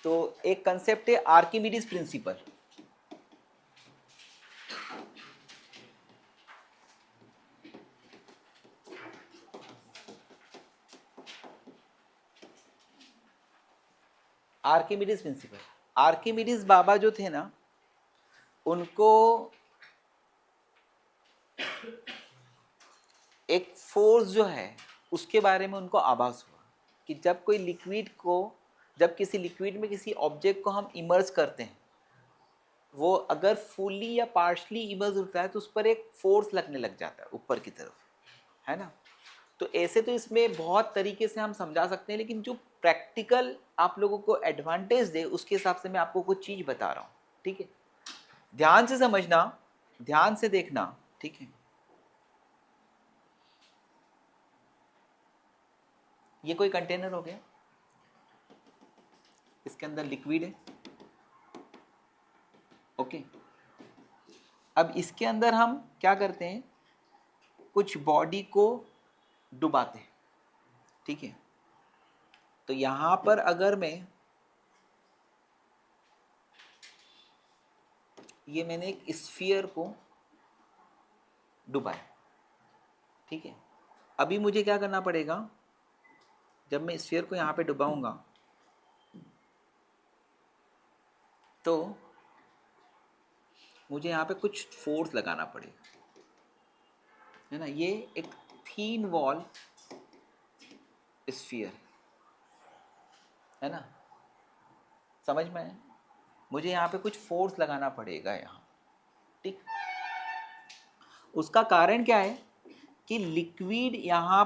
तो एक कंसेप्ट है Archimedes principle. Archimedes principle, Archimedes बाबा जो थे ना, उनको एक फोर्स जो है उसके बारे में उनको आभास हुआ कि जब किसी लिक्विड में किसी ऑब्जेक्ट को हम इमर्ज करते हैं, वो अगर फुल्ली या पार्शली इमर्ज होता है तो उस पर एक फोर्स लगने लग जाता है ऊपर की तरफ, है ना। तो ऐसे तो इसमें बहुत तरीके से हम समझा सकते हैं, लेकिन जो प्रैक्टिकल आप लोगों को एडवांटेज दे उसके हिसाब से मैं आपको कुछ चीज बता रहा हूँ, ठीक है। ध्यान से समझना, ध्यान से देखना, ठीक है। ये कोई कंटेनर हो गया, इसके अंदर लिक्विड है, ओके। अब इसके अंदर हम क्या करते हैं, कुछ बॉडी को डुबाते हैं, ठीक है। तो यहां पर अगर मैंने एक स्फीयर को डुबाया, ठीक है। अभी मुझे क्या करना पड़ेगा, जब मैं स्फीयर को यहां पे डुबाऊंगा तो मुझे यहाँ पे कुछ फोर्स लगाना पड़ेगा, है ना। ये एक थीन वॉल स्फीयर है ना, समझ में है। मुझे यहाँ पे कुछ फोर्स लगाना पड़ेगा यहाँ, ठीक। उसका कारण क्या है कि लिक्विड यहाँ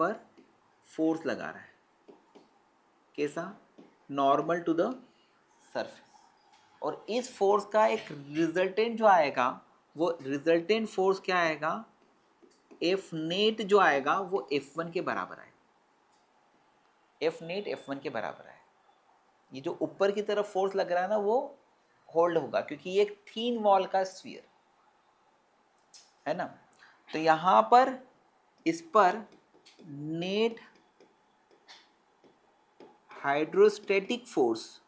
पर फोर्स लगा रहा है, कैसा, नॉर्मल टू द सरफेस। और इस फोर्स का एक रिजल्टेंट जो आएगा, वो रिजल्टेंट फोर्स क्या आएगा, एफ नेट जो आएगा वो F1 के बराबर आएगा। एफ नेट F1 के बराबर है। ये जो ऊपर की तरफ फोर्स लग रहा है ना, वो होल्ड होगा क्योंकि ये एक थीन वॉल का स्फीयर है ना। तो यहां पर इस पर नेट हाइड्रोस्टैटिक फोर्स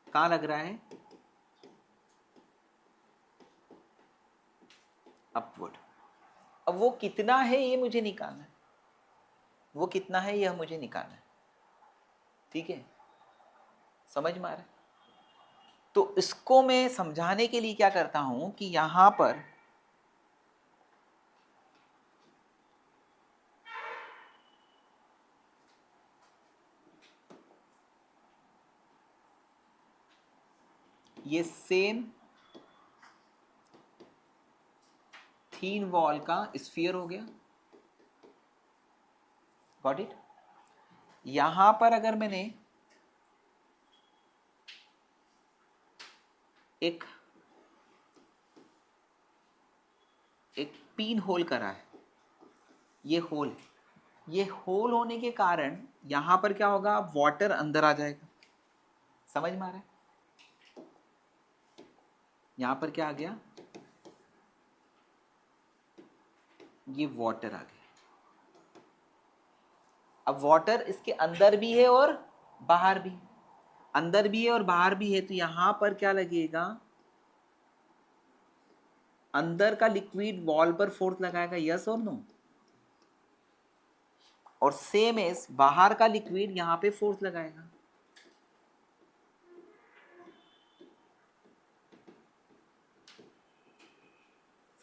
कहां लग रहा है, अपवर्ड। अब वो कितना है ये मुझे निकालना है, वो कितना है यह मुझे निकालना है, ठीक है, समझ में आ रहा है। तो इसको मैं समझाने के लिए क्या करता हूं कि यहां पर ये सेम थीन वॉल का स्फीयर हो गया, गॉट इट। यहां पर अगर मैंने एक पिन होल करा है, ये होल होने के कारण यहां पर क्या होगा, वाटर अंदर आ जाएगा, समझ में आ रहा है। यहां पर क्या आ गया, ये वाटर आ गया। अब वाटर इसके अंदर भी है और बाहर भी, अंदर भी है और बाहर भी है, तो यहां पर क्या लगेगा, अंदर का लिक्विड वॉल पर फोर्स लगाएगा, यस और नो। और सेम एज बाहर का लिक्विड यहां पे फोर्स लगाएगा।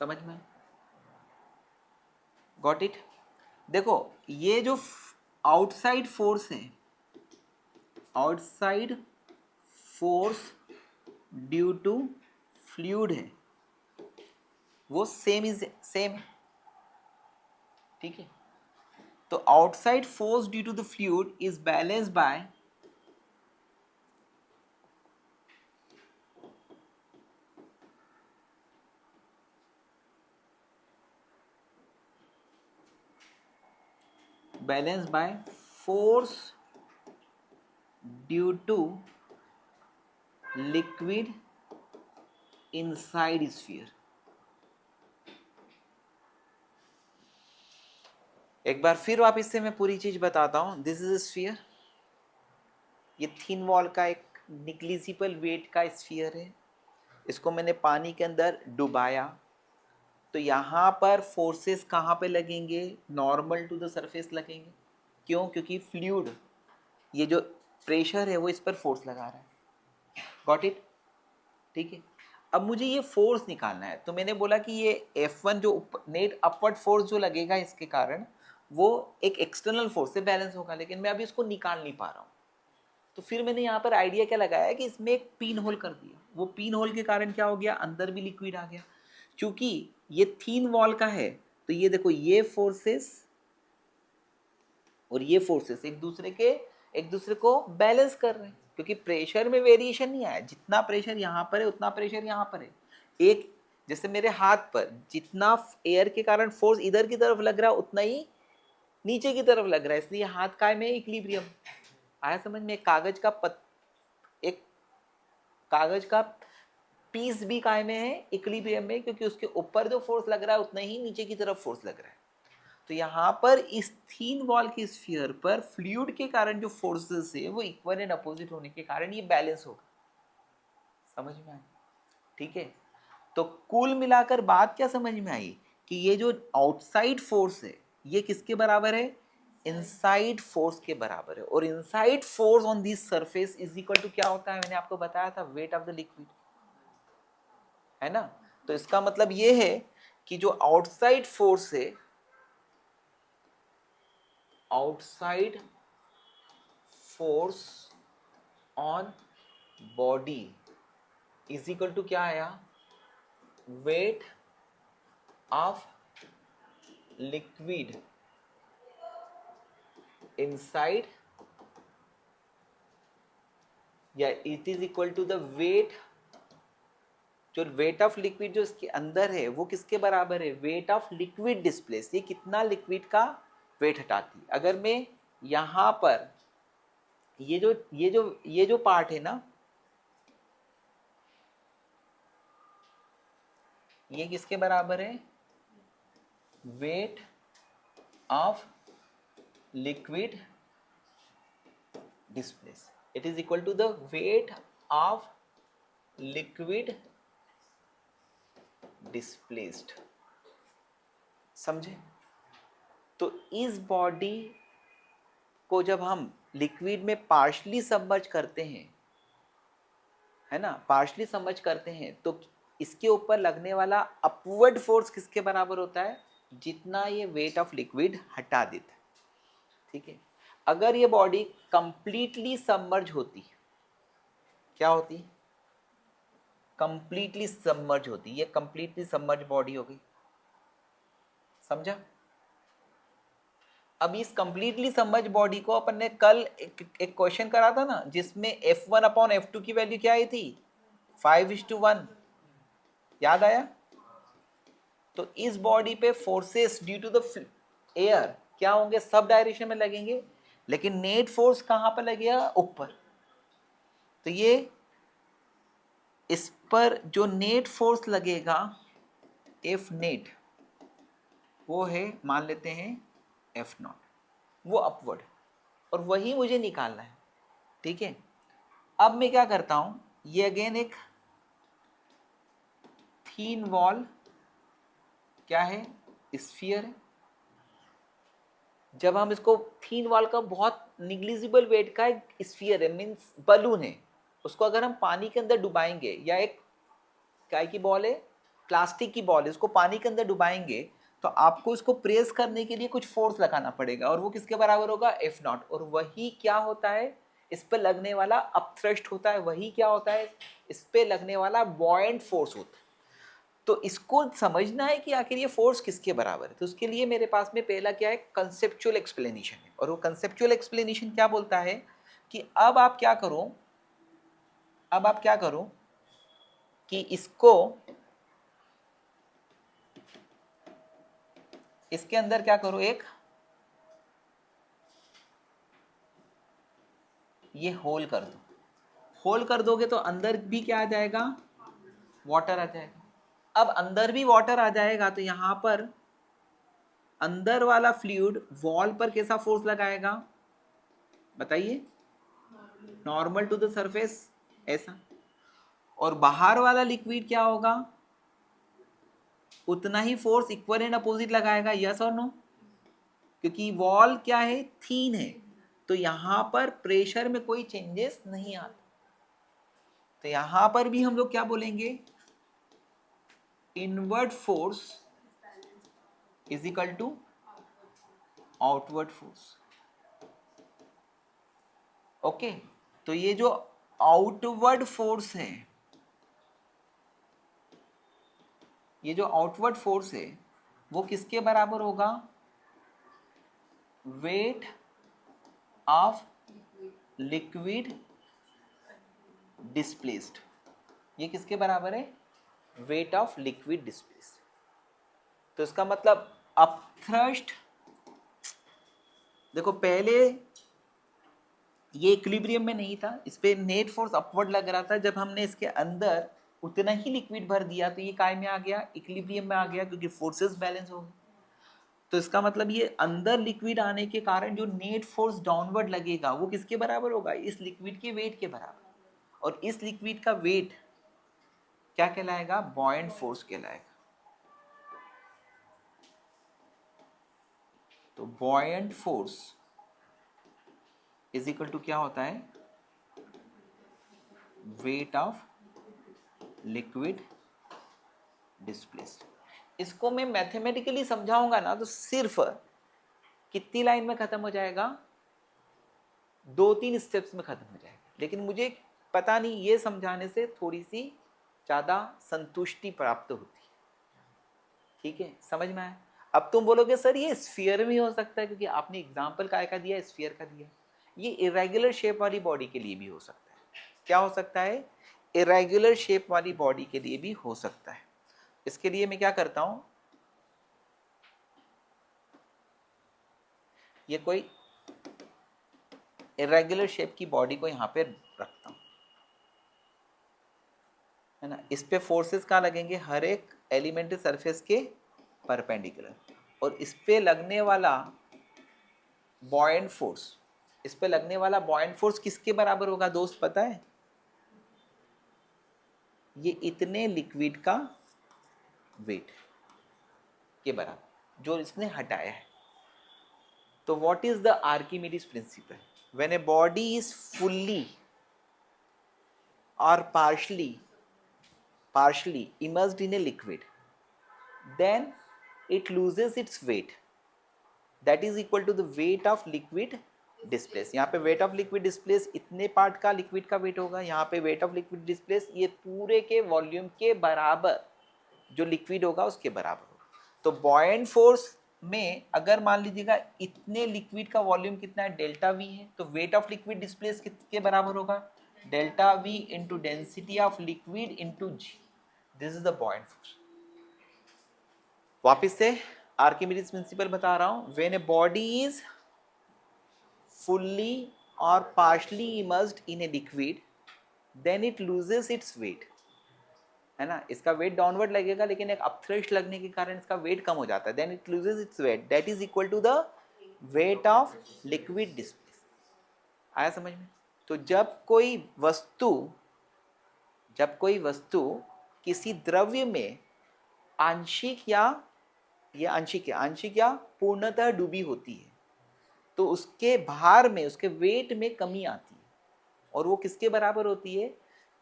समझ में, गॉट इट। देखो ये जो आउटसाइड फोर्स है, outside force due to fluid है, वो सेम है, ठीक है। तो outside force due to the fluid is balanced by force due to liquid inside sphere। एक बार फिर वापिस से मैं पूरी चीज बताता हूँ। दिस इज स्फीयर, ये थिन वॉल का एक निग्लिजिबल वेट का स्फीयर है। इसको मैंने पानी के अंदर डुबाया, तो यहाँ पर फोर्सेस कहाँ पे लगेंगे? नॉर्मल टू द सरफेस लगेंगे। क्यों? क्योंकि फ्लूइड, ये जो प्रेशर है वो इस पर फोर्स लगा रहा है। Got it? ठीक है। अब मुझे ये फोर्स निकालना है, तो मैंने बोला कि ये F1 जो नेट अपवर्ड फोर्स जो लगेगा इसके कारण, वो एक एक्सटर्नल फोर्स से बैलेंस होगा, लेकिन मैं अभी इसको निकाल नहीं पा रहा हूँ। तो फिर मैंने यहाँ पर आइडिया क्या लगाया कि इसमें एक पिन होल कर दिया। वो पिन होल के कारण क्या हो गया? अंदर भी लिक्विड आ गया। क्योंकि ये थीन वॉल का है, तो ये देखो, ये फोर्सेस और ये फोर्सेस एक दूसरे को बैलेंस कर रहे हैं, क्योंकि प्रेशर में वेरिएशन नहीं आया। जितना प्रेशर यहाँ पर है उतना प्रेशर यहाँ पर है। एक, जैसे मेरे हाथ पर जितना एयर के कारण फोर्स इधर की तरफ लग रहा है उतना ही नीचे की तरफ लग रहा है, इसलिए हाथ का में इक्विलिब्रियम आया समझ में। एक कागज का पीस भी काय में है इक्विलिब्रियम में, क्योंकि उसके ऊपर जो फोर्स लग रहा है उतना ही नीचे की तरफ फोर्स लग रहा है। तो यहाँ पर इस थीन वॉल की स्फीयर पर फ्लूइड के कारण जो फोर्सेस है वो इक्वल एंड अपोजिट होने के कारण ये बैलेंस होगा। समझ में आया? ठीक है। तो कुल मिलाकर बात क्या समझ में आई कि ये जो आउटसाइड फोर्स है ये किसके बराबर है? इनसाइड फोर्स के बराबर है। और inside force on this surface is equal to क्या होता है? मैंने आपको बताया था, वेट ऑफ द लिक्विड, है ना। तो इसका मतलब ये है कि जो आउटसाइड फोर्स है, outside force on body is equal to क्या आया? वेट ऑफ लिक्विड इनसाइड, या it is equal to the weight, जो वेट ऑफ लिक्विड जो इसके अंदर है वो किसके बराबर है? Weight of liquid displace. ये कितना लिक्विड का वेट हटाती है। अगर मैं यहां पर ये जो पार्ट है ना, ये किसके बराबर है? Weight of liquid displace. It is equal to the weight of liquid displaced. समझे? तो इस बॉडी को जब हम लिक्विड में पार्शली सबमर्ज करते हैं, है ना, पार्शली सबमर्ज करते हैं, तो इसके ऊपर लगने वाला अपवर्ड फोर्स किसके बराबर होता है? जितना ये वेट ऑफ लिक्विड हटा देता है। ठीक है। अगर ये बॉडी कंप्लीटली सबमर्ज होती, क्या होती? कंप्लीटली सबमर्ज होती। ये कंप्लीटली सबमर्ज बॉडी हो गई। समझा? अब इस कंप्लीटली सबमर्ज बॉडी को अपन ने कल एक क्वेश्चन करा था ना, जिसमें F1 अपॉन F2 की वैल्यू क्या आई थी? 5:1। याद आया? तो इस बॉडी पे forces due to the air क्या होंगे? सब डायरेक्शन में लगेंगे, लेकिन नेट फोर्स कहां पर लगेगा? ऊपर। तो ये इस पर जो नेट फोर्स लगेगा, एफ नेट, वो है, मान लेते हैं F0, वो अपवर्ड, और वही मुझे निकालना है। ठीक है। अब मैं क्या करता हूं, ये अगेन एक थीन वॉल क्या है? स्फीयर है। जब हम इसको, थीन वॉल का बहुत निग्लिजिबल वेट का एक स्फीयर है, मीन्स बलून है, उसको अगर हम पानी के अंदर डुबाएंगे, या एक काय की बॉल है, प्लास्टिक की बॉल है, उसको पानी के अंदर डुबाएंगे, तो आपको इसको प्रेस करने के लिए कुछ फोर्स लगाना पड़ेगा, और वो किसके बराबर होगा? F0। और वही क्या होता है? इस पे लगने वाला अपथ्रस्ट होता है। वही क्या होता है? इस पे लगने वाला बॉयंट फोर्स होता है। तो इसको समझना है कि आखिर ये फोर्स किसके बराबर है। तो उसके लिए मेरे पास में पहला क्या है? कंसेप्चुअल एक्सप्लेनेशन है। और वो कंसेप्चुअल एक्सप्लेनेशन क्या बोलता है कि अब आप क्या करो कि इसके अंदर क्या करो, एक ये होल कर दो। होल कर दोगे तो अंदर भी क्या आ जाएगा? वाटर आ जाएगा। अब अंदर भी वाटर आ जाएगा, तो यहां पर अंदर वाला फ्लूइड वॉल पर कैसा फोर्स लगाएगा बताइए? नॉर्मल टू द सरफेस, ऐसा। और बाहर वाला लिक्विड क्या होगा? उतना ही फोर्स इक्वल एंड अपोजिट लगाएगा, यस और नो? क्योंकि वॉल क्या है? थीन है, तो यहां पर प्रेशर में कोई चेंजेस नहीं आता। तो यहां पर भी हम लोग क्या बोलेंगे? Inward force is equal to outward force. Okay, तो ये जो आउटवर्ड फोर्स है, ये जो आउटवर्ड फोर्स है वो किसके बराबर होगा? Wait of liquid displaced. ये किसके बराबर है? Weight of liquid displaced. तो इसका मतलब अपथ्रस्ट, देखो पहले ये इक्विलिब्रियम में नहीं था, इस पे नेट फोर्स अपवर्ड लग रहा था। जब हमने इसके अंदर उतना ही लिक्विड भर दिया तो ये काय में आ गया? इक्विलिब्रियम में आ गया, क्योंकि फोर्सेस बैलेंस हो गए। तो इसका मतलब ये अंदर लिक्विड आने के कारण जो नेट फोर्स डाउनवर्ड लगेगा वो किसके बराबर होगा? इस लिक्विड के वेट के बराबर। और इस लिक्विड का वेट क्या कहलाएगा? बॉयंट फोर्स कहलाएगा। तो buoyant force is equal to क्या होता है? Weight of liquid displaced. इसको मैं मैथमेटिकली समझाऊंगा ना तो सिर्फ कितनी लाइन में खत्म हो जाएगा? 2-3 स्टेप्स में खत्म हो जाएगा। लेकिन मुझे पता नहीं, ये समझाने से थोड़ी सी ज़्यादा संतुष्टि प्राप्त होती है। ठीक है, समझ में आया? अब तुम बोलोगे सर ये स्फीयर में हो सकता है, क्योंकि आपने एग्जाम्पल काय का दिया? स्फीयर का दिया। ये इरेगुलर शेप वाली बॉडी के लिए भी हो सकता है। क्या हो सकता है? इरेगुलर शेप वाली बॉडी के लिए भी हो सकता है। इसके लिए मैं क्या करता हूं, ये कोई इरेगुलर शेप की बॉडी को यहां पे रखता हूं, है ना। इस पे फोर्सेस कहाँ लगेंगे? हर एक एलिमेंट्री सरफेस के परपेंडिकुलर। और इस पे लगने वाला बॉयंट फोर्स, इस पे लगने वाला बॉयंट फोर्स किसके बराबर होगा दोस्त, पता है? ये इतने लिक्विड का वेट के बराबर जो इसने हटाया है। तो what is the Archimedes principal? When a body is fully or partially immersed in a liquid, then it loses its weight, that is equal to the weight of liquid displaced। यहाँ पे weight of liquid displaced इतने part का liquid का wait होगा, यहाँ पे weight of liquid displaced ये पूरे के वॉल्यूम के बराबर जो लिक्विड होगा उसके बराबर होगा। तो बॉयंट फोर्स में अगर मान लीजिएगा इतने लिक्विड का वॉल्यूम कितना है? डेल्टा वी है, तो वेट ऑफ लिक्विड डिस्प्लेस किसके बराबर होगा? Delta V into density of liquid into G. This is the buoyant force. वापिस से आर्किमिडीज प्रिंसिपल बता रहा हूं। When a body is fully और partially immersed in a liquid, then it loses its weight, है ना। इसका वेट डाउनवर्ड लगेगा, लेकिन एक अपथ्रस्ट लगने के कारण इसका वेट कम हो जाता है। Then it loses its weight, that is equal to the weight of liquid displace. आया समझ में? तो जब कोई वस्तु किसी द्रव्य में आंशिक या पूर्णतः डूबी होती है, तो उसके भार में, उसके वेट में कमी आती है। और वो किसके बराबर होती है?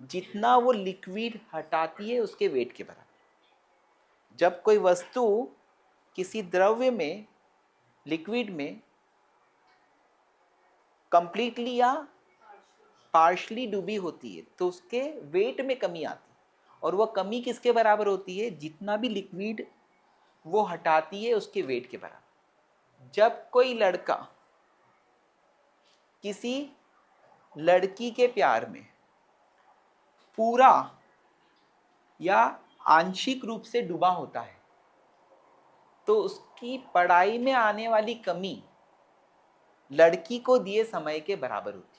जितना वो लिक्विड हटाती है उसके वेट के बराबर। जब कोई वस्तु किसी द्रव्य में, लिक्विड में कंप्लीटली या पार्शली डूबी होती है, तो उसके वेट में कमी आती है। और वह कमी किसके बराबर होती है? जितना भी लिक्विड वो हटाती है उसके वेट के बराबर। जब कोई लड़का किसी लड़की के प्यार में पूरा या आंशिक रूप से डूबा होता है, तो उसकी पढ़ाई में आने वाली कमी लड़की को दिए समय के बराबर होती है।